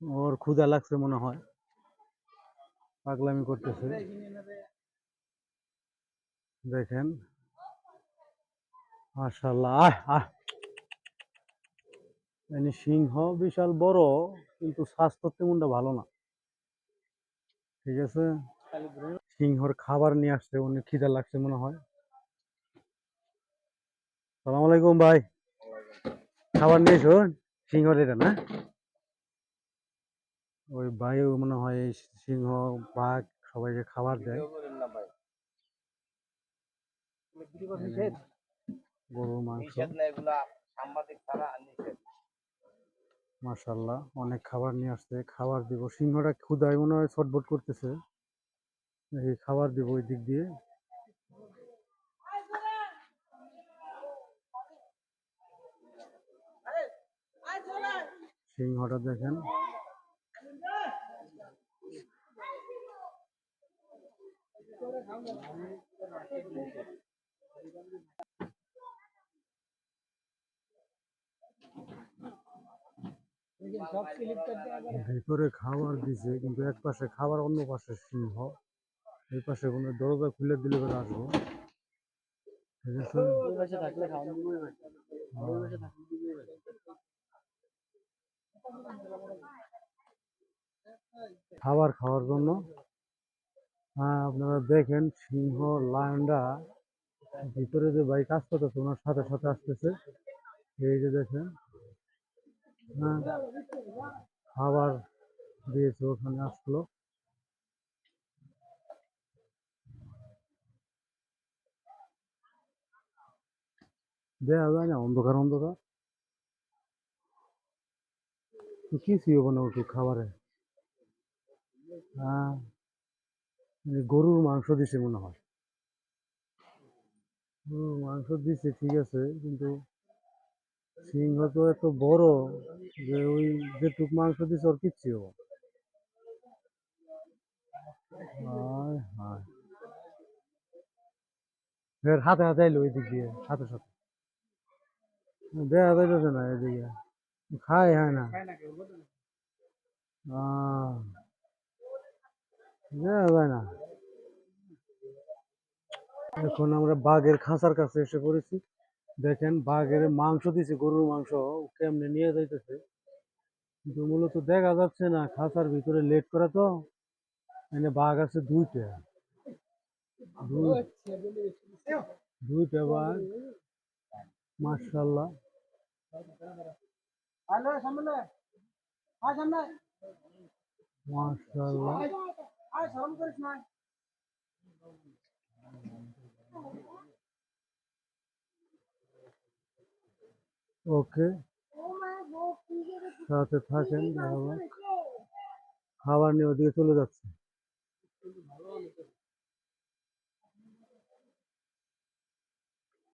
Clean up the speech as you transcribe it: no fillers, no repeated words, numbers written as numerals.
ওর ক্ষুধা লাগছে মনে হয়, পাগলামি করতেছে। দেখেন মাশাআল্লাহ। সিংহ বিশাল বড়, কিন্তু স্বাস্থ্য তেমনটা ভালো না। ঠিক আছে, সিংহর খাবার নিয়ে আসছে, উনি খিদা লাগছে মনে হয়। সালাম আলাইকুম ভাই, খাবার নিয়েছো? সিংহর এটা না? ওই ভাই মনে হয় সিংহ বাঘ সবাইকে খাবার দেয়। গরুর মাংস, মাশাআল্লাহ অনেক খাবার নিয়ে আসছে, খাবার দিব। সিংহটা ক্ষুধায় মনে হয় ছটফট করতেছে, এই খাবার দিব ওই দিক দিয়ে। সিংহটা দেখেন, ভিতরে খাবার দিছে, কিন্তু এক পাশে খাবার, অন্য পাশে সিংহ। এই পাশে কোনো দরজা খুলে দিলে করে আসবো। ঠিক আছে, খাবার খাওয়ার জন্য। হ্যাঁ, আপনারা দেখেন সিংহ লায়নটা ভিতরে যে ভাই কাজ করতেছে ওনার সাথে সাথে আসতেছে। এই যে দেখেন, হ্যাঁ খাবার দিয়েছে, ওখানে আসলো। দেখা যায় না, অন্ধকার অন্ধকার। তো কি ছিল মানে ওটু খাবারে? হ্যাঁ, গরুর মাংস দিছে মনে হয়। গরুর মাংস দিছে ঠিক আছে, কিন্তু সিংহ তো এত বড় যে ওই যেটুক মাংস দিছে ওর কিচ্ছু হবো। হায় হায়, এর হাতে হাতে এলো ওই দিক দিয়ে, সাথে সাথে দেখা যাইতেছে না এদিকে, খায় হয় না। দেখা যায় না। এখন আমরা বাঘের খাঁচার কাছে এসে পড়েছি। দেখেন বাঘের মাংস দিছে, গরুর মাংস কেমনে নিয়ে যাইতেছে, কিন্তু মূলত দেখা যাচ্ছে না, খাঁচার ভিতরে লেট করা তো। এখানে বাঘ আছে দুইটা, দুইটা বাঘ, মাশাআল্লাহ। মাশাআল্লাহ, ওকে, সাথে থাকেন। খাবার নিয়ে ওদিকে চলে যাচ্ছে।